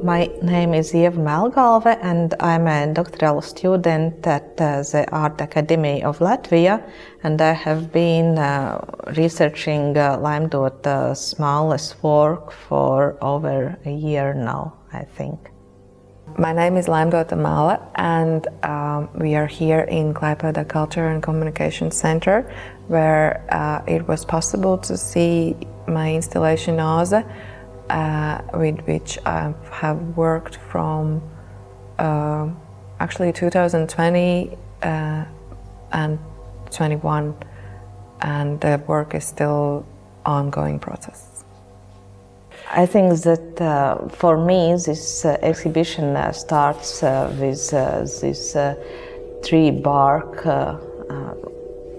My name is Ieva Melgalve and I'm a doctoral student at the Art Academy of Latvia, and I have been researching Laimdota Malle's work for over a year now, I think. My name is Laimdota Malle and we are here in Klaipėda Culture and Communication Center, where it was possible to see my installation Oze, with which I have worked from actually 2020 and 21, and the work is still ongoing process. I think that for me this exhibition starts with this tree bark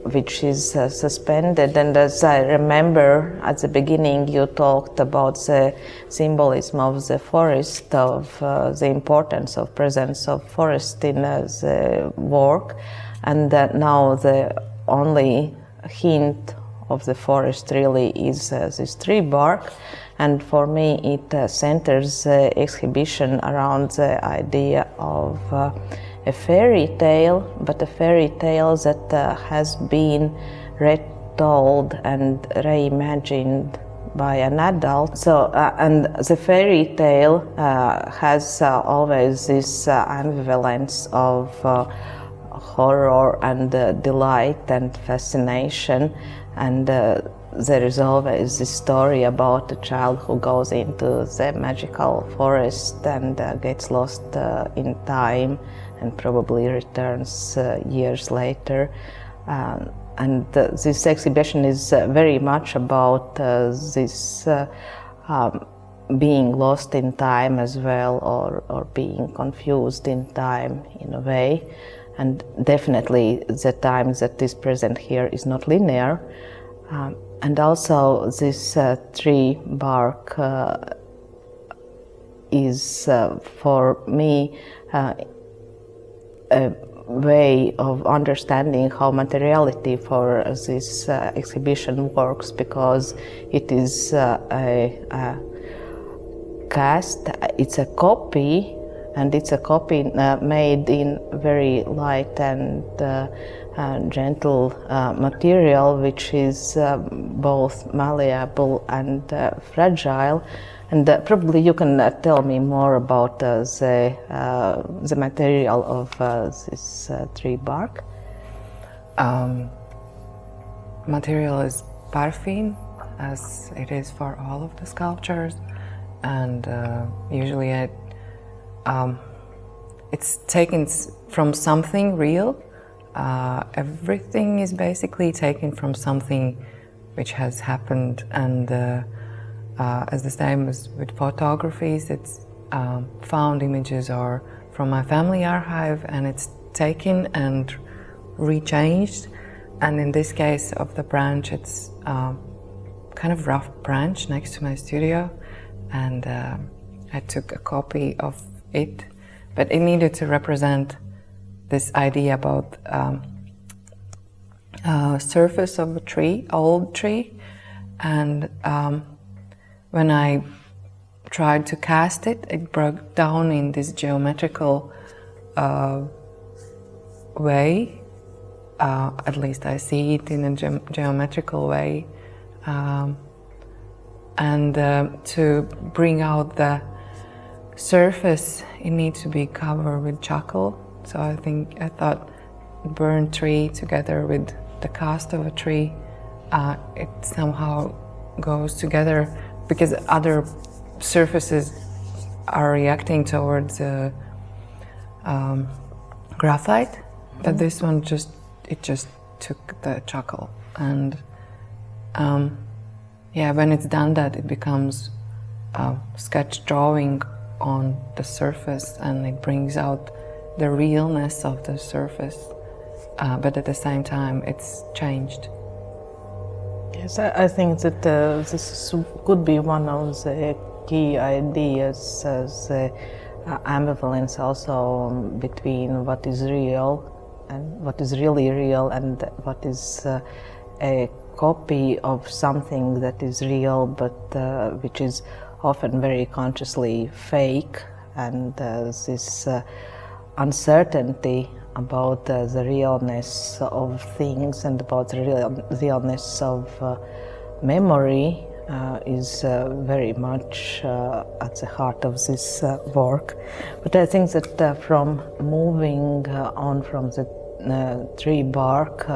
which is suspended, and as I remember at the beginning you talked about the symbolism of the forest, of the importance of presence of forest in the work, and that now the only hint of the forest really is this tree bark. And for me it centers the exhibition around the idea of a fairy tale, but a fairy tale that has been retold and reimagined by an adult. So, and the fairy tale has always this ambivalence of horror and delight and fascination, and there is always this story about a child who goes into the magical forest and gets lost in time and probably returns years later. And this exhibition is very much about this being lost in time as well, or being confused in time in a way. And definitely the time that is present here is not linear. And also this tree bark is for me a way of understanding how materiality for this exhibition works, because it is a cast, it's a copy, and it's a copy made in very light and gentle material, which is both malleable and fragile. And probably you can tell me more about the material of this tree bark. Material is paraffin, as it is for all of the sculptures, and usually it's taken from something real. Everything is basically taken from something which has happened, and as the same as with photographies, it's found images are from my family archive, and it's taken and rechanged. And in this case of the branch, it's kind of rough branch next to my studio, and I took a copy of it, but it needed to represent this idea about surface of a tree, old tree, and when I tried to cast it, it broke down in this geometrical way. At least I see it in a geometrical way, and to bring out the surface, it needs to be covered with charcoal. So I thought burnt tree together with the cast of a tree, it somehow goes together, because other surfaces are reacting towards graphite, but this one just took the charcoal. And yeah, when it's done that, it becomes a sketch drawing on the surface, and it brings out the realness of the surface, but at the same time it's changed. Yes, I think that this could be one of the key ideas, the ambivalence also between what is real and what is really real, and what is a copy of something that is real, but which is often very consciously fake and this uncertainty about the realness of things and about the realness of memory is very much at the heart of this work. But I think that from moving on from the tree bark,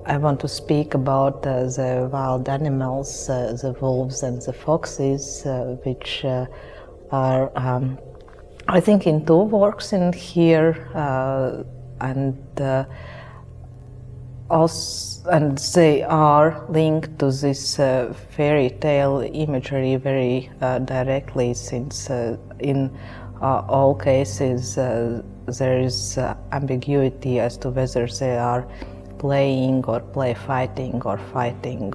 I want to speak about the wild animals, the wolves and the foxes, which are, I think, in two works in here, and they are linked to this fairy tale imagery very directly, since in all cases there is ambiguity as to whether they are playing or fighting,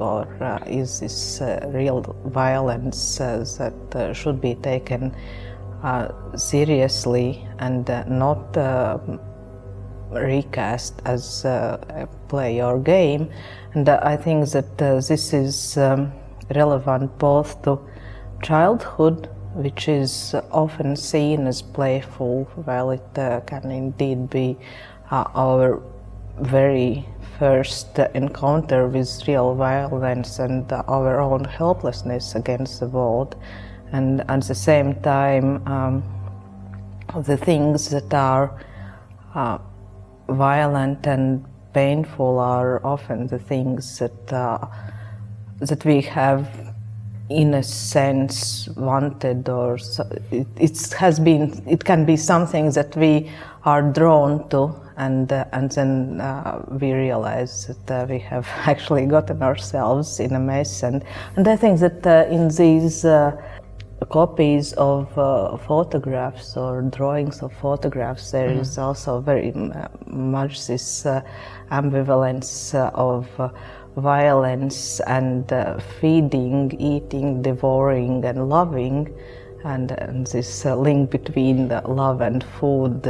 or is this real violence that should be taken seriously and not recast as a play or game. And I think that this is relevant both to childhood, which is often seen as playful, while it can indeed be our very first encounter with real violence and our own helplessness against the world. And at the same time, the things that are violent and painful are often the things that we have, in a sense, wanted, or it can be something that we are drawn to, and then we realize that we have actually gotten ourselves in a mess. And I think that in these copies of photographs or drawings of photographs, there is also very much this ambivalence of violence and feeding, eating, devouring and loving, and this link between the love and food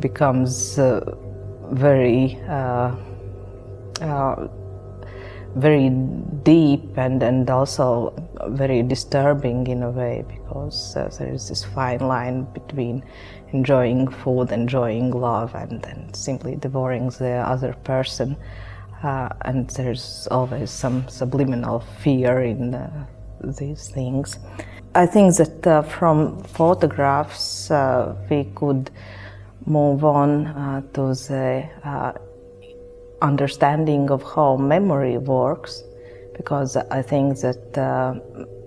becomes very very deep and also very disturbing in a way, because there is this fine line between enjoying food, enjoying love, and simply devouring the other person. And there's always some subliminal fear in these things. I think that from photographs we could move on to the understanding of how memory works, because I think that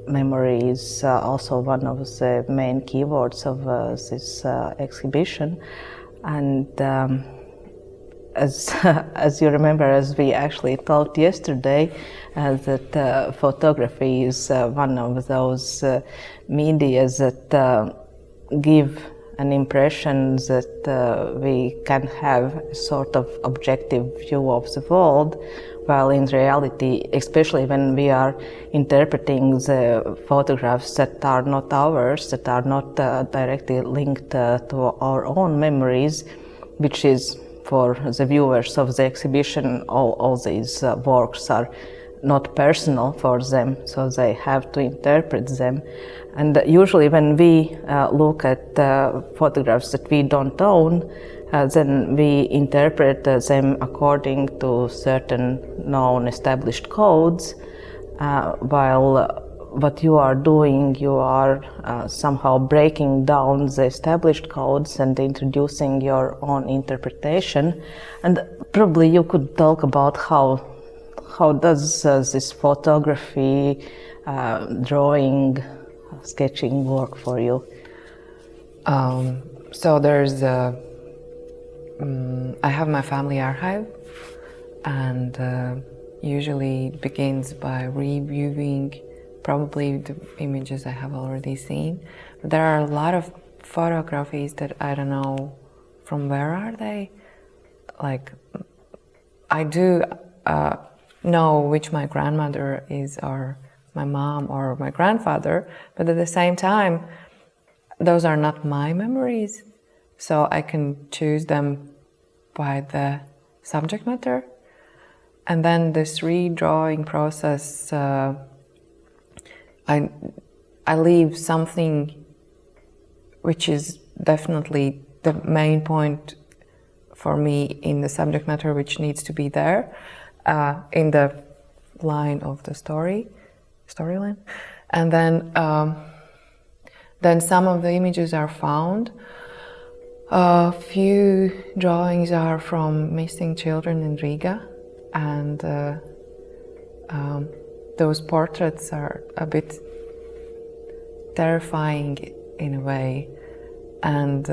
memory is also one of the main keywords of this exhibition. And as you remember, as we actually talked yesterday, that photography is one of those media that give an impression that we can have a sort of objective view of the world, while in reality, especially when we are interpreting the photographs that are not ours, that are not directly linked to our own memories, which is, for the viewers of the exhibition, all these works are not personal for them, so they have to interpret them. And usually when we look at photographs that we don't own, then we interpret them according to certain known established codes, while what you are doing, you are somehow breaking down the established codes and introducing your own interpretation. And probably you could talk about how does this photography, drawing, sketching work for you? So there's I have my family archive, and usually it begins by reviewing probably the images I have already seen. But there are a lot of photographies that I don't know from where are they. Like, I do know which my grandmother is, or my mom, or my grandfather, but at the same time, those are not my memories, so I can choose them by the subject matter. And then this redrawing process, I leave something which is definitely the main point for me in the subject matter, which needs to be there in the line of the storyline. And then some of the images are found. A few drawings are from missing children in Riga, and those portraits are a bit terrifying in a way, and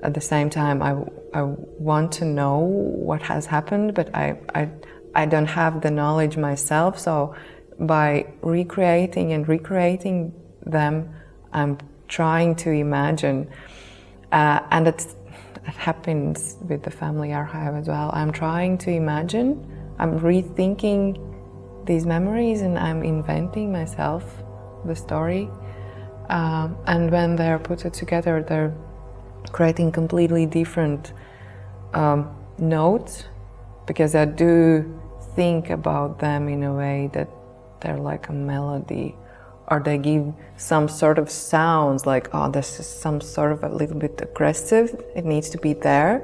at the same time I want to know what has happened, but I don't have the knowledge myself, so by recreating them, I'm trying to imagine, and it happens with the family archive as well. I'm trying to imagine, I'm rethinking these memories, and I'm inventing myself the story. And when they're put together, they're creating completely different notes, because I do think about them in a way that they're like a melody, or they give some sort of sounds like, oh, this is some sort of a little bit aggressive, it needs to be there.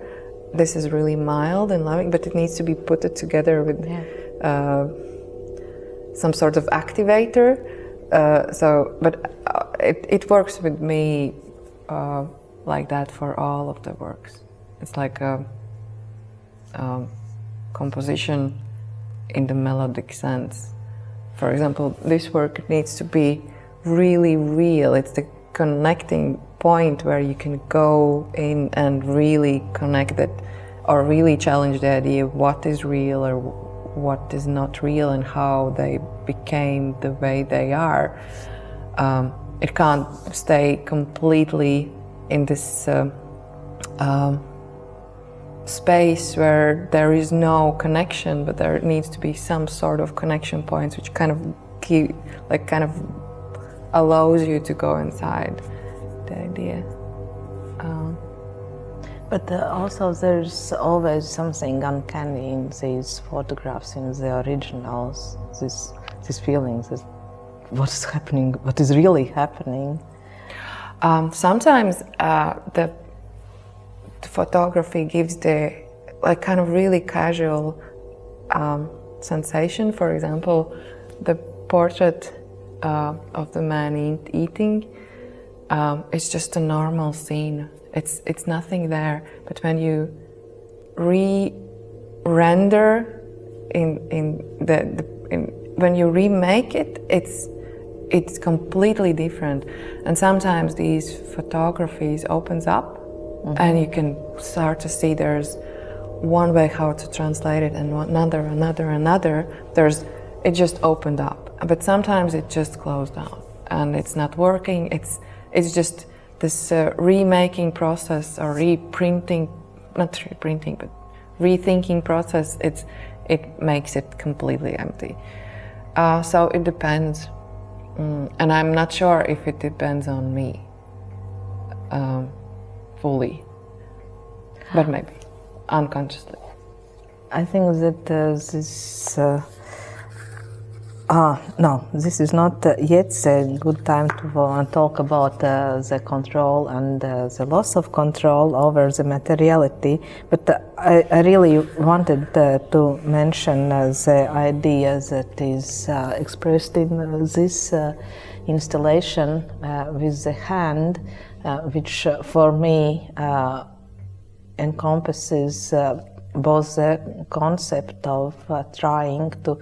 This is really mild and loving, but it needs to be put together with some sort of activator. It works with me like that for all of the works. It's like a composition in the melodic sense. For example, this work needs to be really real. It's the connecting point where you can go in and really connect it, or really challenge the idea of what is real or what is not real, and how they became the way they are. It can't stay completely in this space where there is no connection, but there needs to be some sort of connection points which kind of allows you to go inside the idea. But also there's always something uncanny in these photographs, in the originals, these feelings, what's happening, what is really happening. Sometimes the photography gives the kind of really casual sensation. For example, the portrait of the man eating, it's just a normal scene. It's nothing there. But when you render when you remake it, it's completely different. And sometimes these photographies opens up. Mm-hmm. And you can start to see there's one way how to translate it, and another. It just opened up. But sometimes it just closed down and it's not working. It's just this remaking process, or rethinking process. It makes it completely empty. So it depends, and I'm not sure if it depends on me. Fully, but maybe unconsciously. I think that this is not yet a good time to talk about the control and the loss of control over the materiality, but I really wanted to mention the idea that is expressed in this installation with the hand, which for me encompasses both the concept of trying to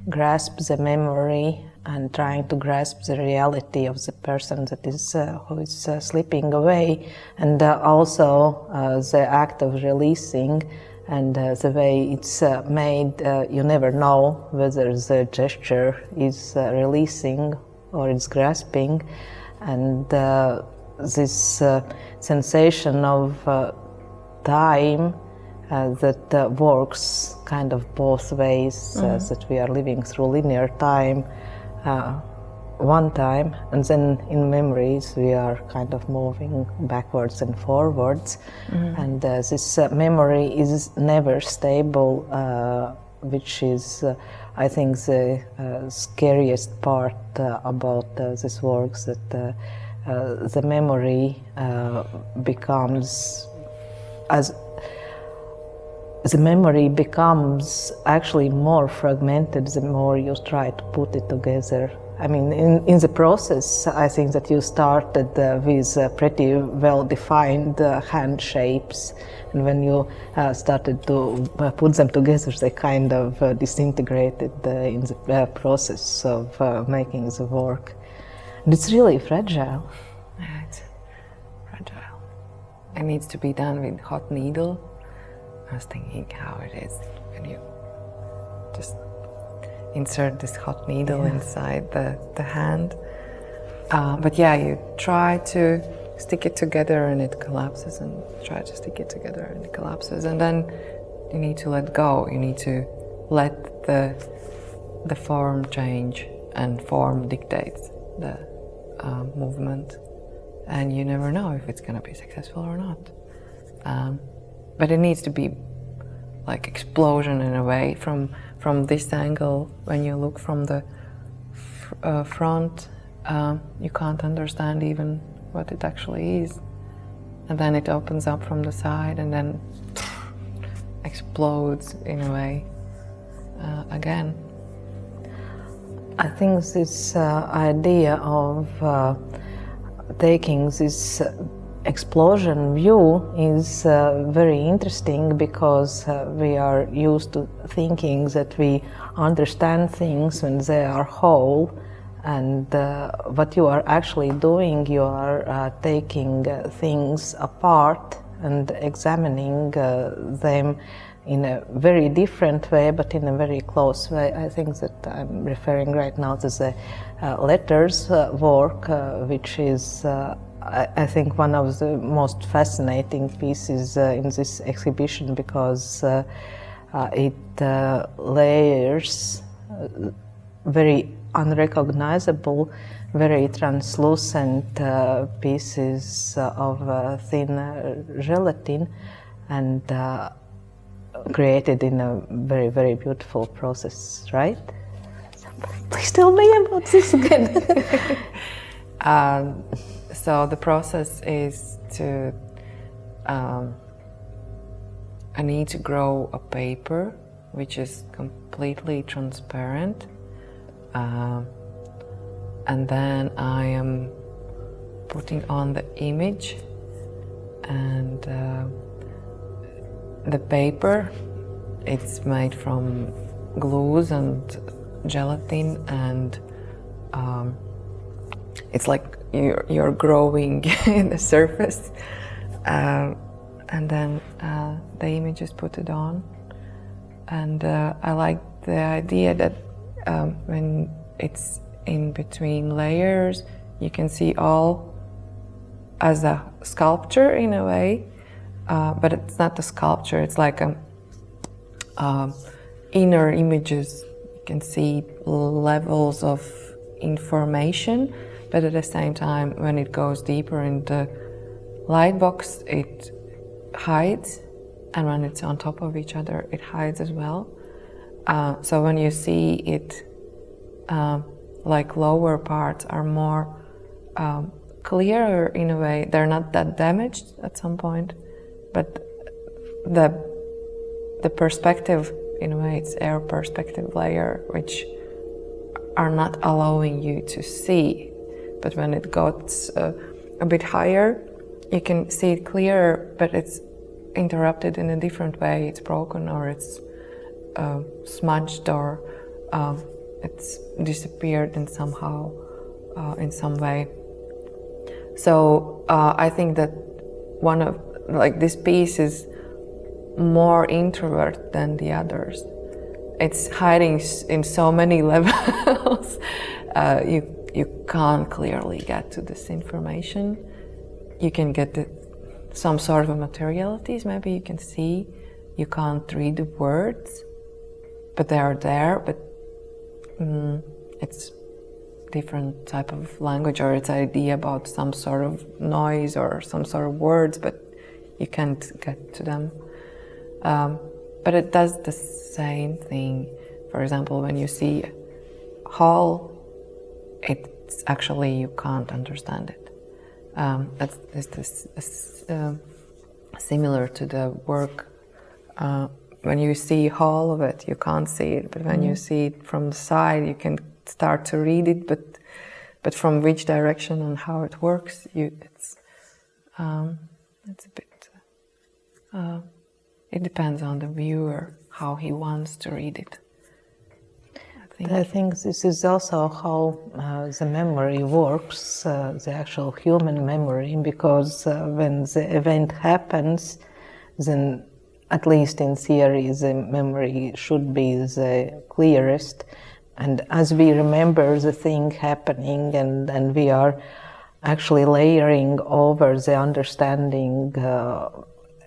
grasp the memory and trying to grasp the reality of the person that is who is slipping away, and also the act of releasing, and the way it's made. You never know whether the gesture is releasing or it's grasping, and this sensation of time that works kind of both ways, that we are living through linear time one time, and then in memories we are kind of moving backwards and forwards, and this memory is never stable, which is I think the scariest part about this work, that the memory becomes as the memory becomes actually more fragmented the more you try to put it together. I mean, in the process, I think that you started with pretty well-defined hand shapes, and when you started to put them together, they kind of disintegrated in the process of making the work. And it's really fragile. Yeah, it's fragile. It needs to be done with hot needle. I was thinking how it is when you just insert this hot needle inside the hand. But yeah, you try to stick it together and it collapses, and try to stick it together and it collapses. And then you need to let go. You need to let the form change, and form dictates the movement. And you never know if it's going to be successful or not. But it needs to be like explosion in a way. From this angle, when you look from the front, you can't understand even what it actually is. And then it opens up from the side and then explodes in a way again. I think this idea of taking this explosion view is very interesting, because we are used to thinking that we understand things when they are whole, and what you are actually doing, you are taking things apart and examining them in a very different way, but in a very close way. I think that I'm referring right now to the letters work, which is I think one of the most fascinating pieces in this exhibition, because it layers very unrecognizable, very translucent pieces of thin gelatin, and created in a very, very beautiful process, right? Please tell me about this again. So the process is to, I need to grow a paper which is completely transparent, and then I am putting on the image, and the paper, it's made from glues and gelatin, and it's like you're growing in the surface, and then the image is put it on. And I like the idea that when it's in between layers, you can see all as a sculpture in a way, but it's not a sculpture, it's like inner images. You can see levels of information, but at the same time, when it goes deeper in the light box, it hides, and when it's on top of each other, it hides as well. So when you see it, like lower parts are more clearer in a way. They're not that damaged at some point, but the perspective, in a way, it's air perspective layer, which are not allowing you to see. But when it got a bit higher, you can see it clearer, but it's interrupted in a different way. It's broken, or it's smudged, or it's disappeared in somehow, in some way. So I think that one of, like, this piece is more introvert than the others. It's hiding in so many levels. You can't clearly get to this information. You can get some sort of materialities, maybe you can see. You can't read the words, but they are there, but it's different type of language, or it's idea about some sort of noise or some sort of words, but you can't get to them. But it does the same thing. For example, when you see hall, it's actually, you can't understand it. Similar to the work. When you see whole of it, you can't see it, but when you see it from the side, you can start to read it. But from which direction and how it works, it's a bit. It depends on the viewer how he wants to read it. I think this is also how the memory works, the actual human memory, because when the event happens, then at least in theory the memory should be the clearest. And as we remember the thing happening, and we are actually layering over the understanding,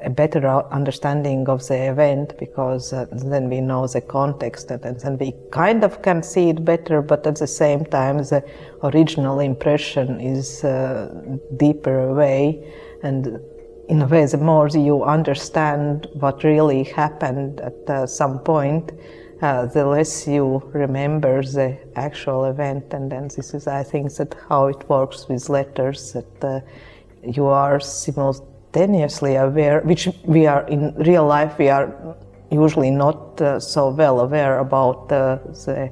a better understanding of the event, because then we know the context, and then we kind of can see it better, but at the same time the original impression is deeper away. And in a way, the more you understand what really happened at some point, the less you remember the actual event. And then this is, I think, that how it works with letters, that you are simultaneously aware, which we are in real life, we are usually not so well aware about the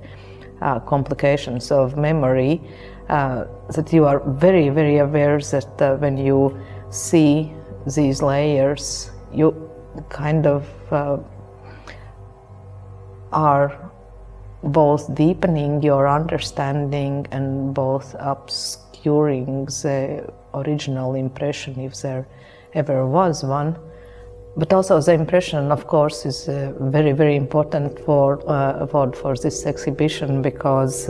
complications of memory, that you are very, very aware that when you see these layers, you kind of are both deepening your understanding and both obscuring the original impression, if there ever was one. But also the impression, of course, is very, very important for this exhibition, because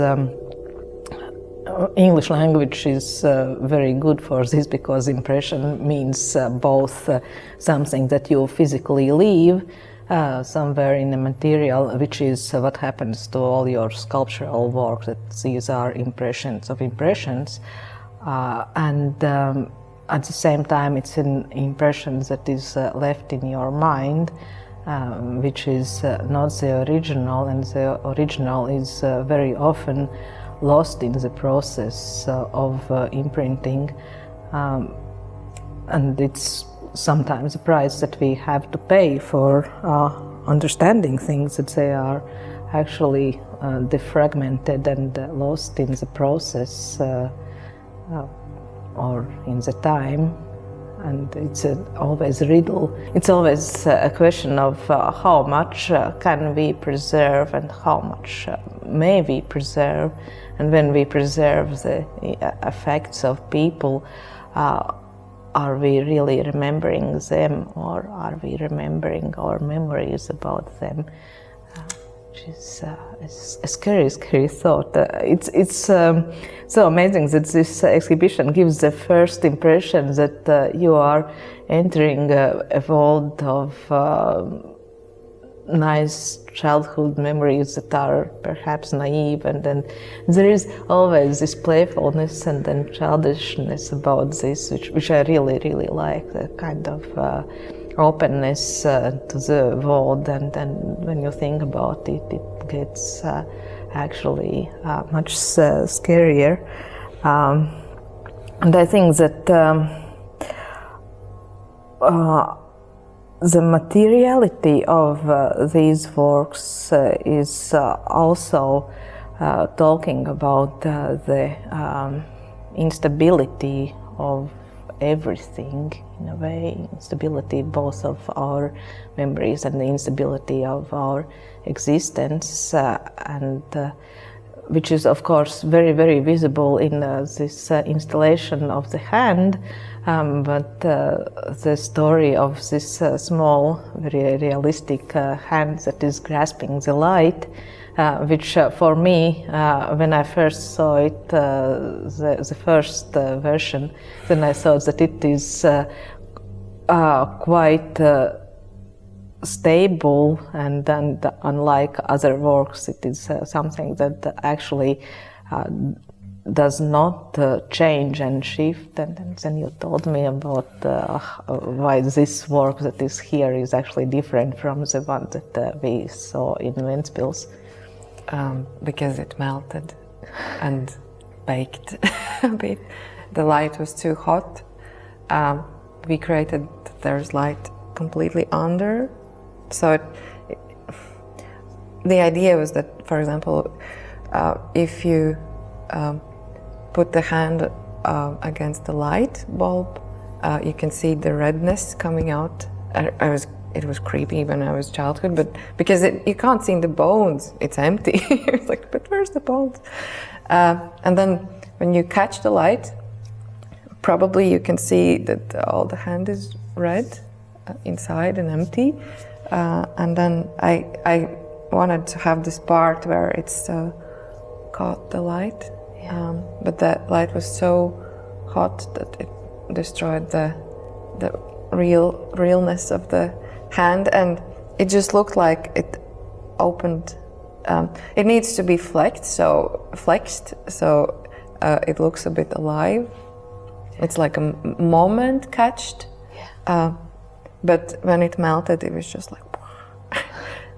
English language is very good for this, because impression means both something that you physically leave somewhere in the material, which is what happens to all your sculptural work, that these are impressions of impressions, and at the same time it's an impression that is left in your mind, which is not the original, and the original is very often lost in the process of imprinting, and it's sometimes a price that we have to pay for understanding things, that they are actually defragmented and lost in the process or in the time. And it's always a riddle. It's always a question of how much can we preserve and how much may we preserve. And when we preserve the effects of people, are we really remembering them, or are we remembering our memories about them? Which is a scary, scary thought. It's so amazing that this exhibition gives the first impression that you are entering a world of nice childhood memories that are perhaps naive, and then there is always this playfulness and then childishness about this, which I really, really like, the kind of openness to the world. And then when you think about it, it gets actually much scarier. And I think that the materiality of these works is also talking about the instability of everything, in a way, instability both of our memories and the instability of our existence, and which is of course very, very visible in this installation of the hand. But the story of this small, very realistic hand that is grasping the light, which for me, when I first saw it, the first version, then I thought that it is quite stable, and unlike other works, it is something that actually does not change and shift. And then you told me about why this work that is here is actually different from the one that we saw in Ventspils. Because it melted and baked a bit. the light was too hot. We created there's light completely under. So the idea was that, for example, if you put the hand against the light bulb, you can see the redness coming out. It was creepy when I was childhood, but because you can't see the bones, it's empty. It's like, but where's the bones? And then when you catch the light, probably you can see that all the hand is red inside and empty. And then I wanted to have this part where it's caught the light, but that light was so hot that it destroyed the realness of the hand, and it just looked like it opened. It needs to be flexed, so it looks a bit alive. It's like a moment catched, but when it melted, it was just like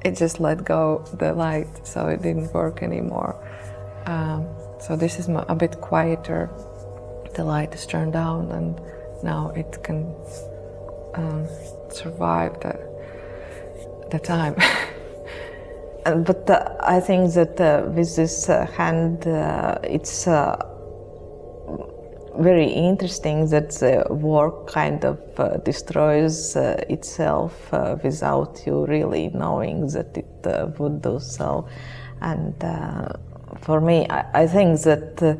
it just let go the light, so it didn't work anymore. So this is a bit quieter. The light is turned down, and now it can survive the time. But I think that with this hand, it's very interesting that the work kind of destroys itself without you really knowing that it would do so. And for me, I think that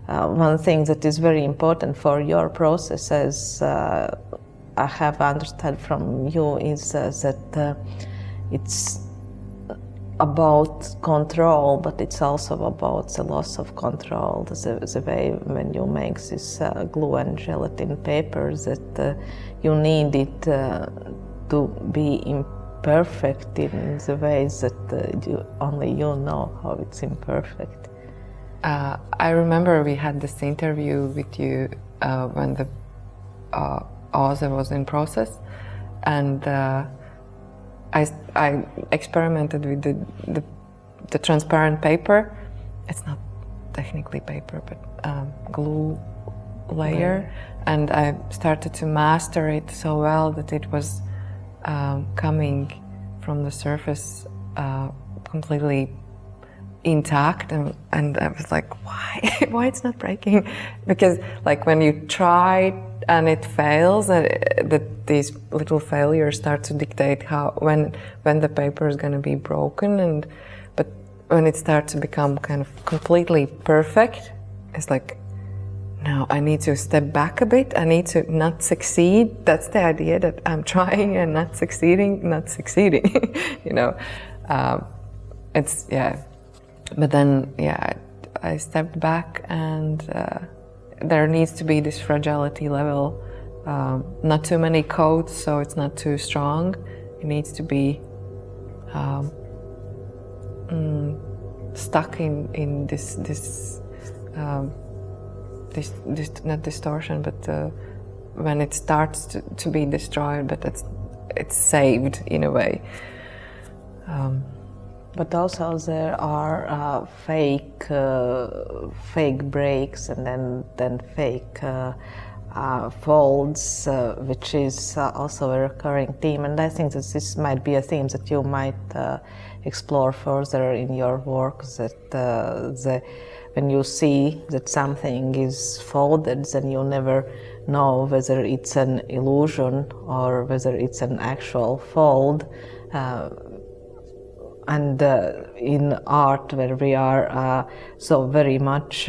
one thing that is very important for your process, as I have understood from you, is that it's about control, but it's also about the loss of control. The way when you make this glue and gelatin paper, that you need it to be imperfect in the ways that only you know how it's imperfect. I remember we had this interview with you when the OZE was in process, and I experimented with the transparent paper. It's not technically paper, but glue layer, and I started to master it so well that it was coming from the surface completely intact, and I was like, why it's not breaking? Because like when you try and it fails, that these little failures start to dictate when the paper is going to be broken, but when it starts to become kind of completely perfect, it's like, no, I need to step back a bit. I need to not succeed. That's the idea, that I'm trying and not succeeding, you know. It's but then I stepped back, and there needs to be this fragility level, not too many coats, so it's not too strong. It needs to be stuck in this not distortion, but when it starts to be destroyed, but it's saved in a way. But also there are fake breaks, and then fake folds, which is also a recurring theme. And I think that this might be a theme that you might explore further in your work, that when you see that something is folded, then you never know whether it's an illusion or whether it's an actual fold. And in art, where we are so very much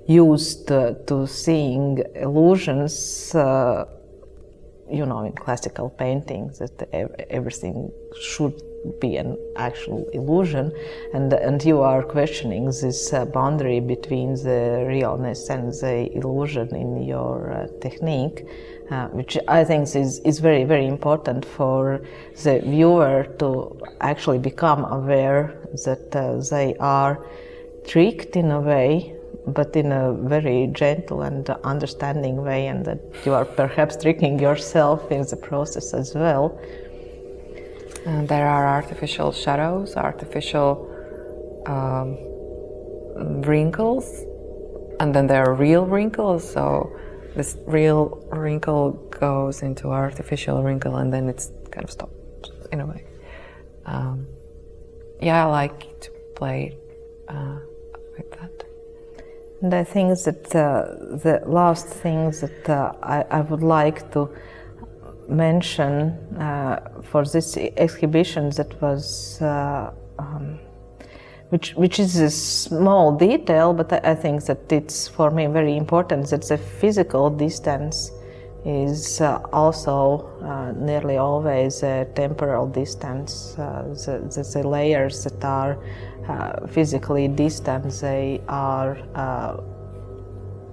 used to seeing illusions, in classical paintings, that everything should be an actual illusion, and you are questioning this boundary between the realness and the illusion in your technique, which I think is very, very important for the viewer to actually become aware that they are tricked in a way, but in a very gentle and understanding way, and that you are perhaps tricking yourself in the process as well. There are artificial shadows, artificial wrinkles, and then there are real wrinkles. So this real wrinkle goes into artificial wrinkle, and then it's kind of stops in a way. Yeah, I like to play with that. And I think that the last things that I would like to mention for this exhibition that was which is a small detail, but I think that it's for me very important, that the physical distance is also nearly always a temporal distance. The layers that are physically distant, they are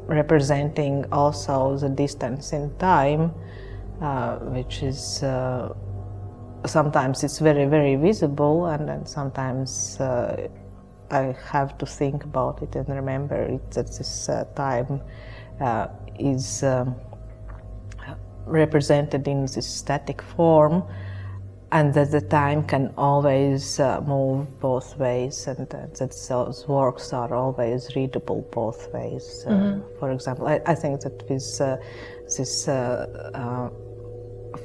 representing also the distance in time, which is sometimes it's very, very visible, and then sometimes I have to think about it and remember it, that this time is represented in this static form, and that the time can always move both ways, and that those works are always readable both ways. For example, I think that with this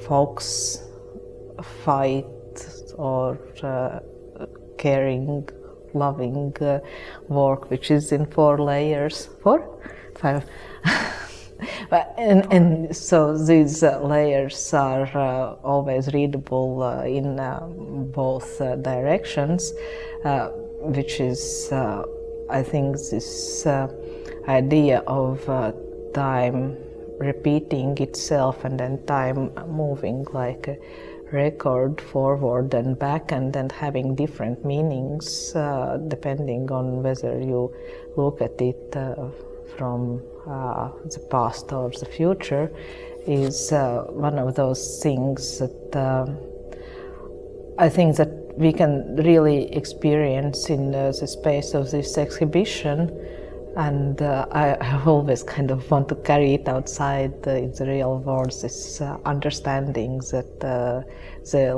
folks fight or caring, loving work, which is in 4 layers, 4? 5. And so these layers are always readable in both directions, which is, I think, this idea of time repeating itself and then time moving like a record forward and back, and then having different meanings depending on whether you look at it from the past or the future, is one of those things that I think that we can really experience in the space of this exhibition. And I always kind of want to carry it outside in the real world, this understanding that the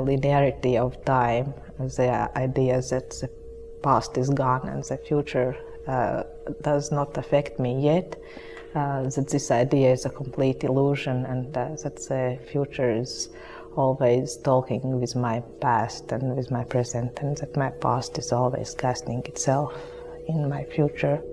linearity of time, the idea that the past is gone and the future does not affect me yet, that this idea is a complete illusion, and that the future is always talking with my past and with my present, and that my past is always casting itself in my future.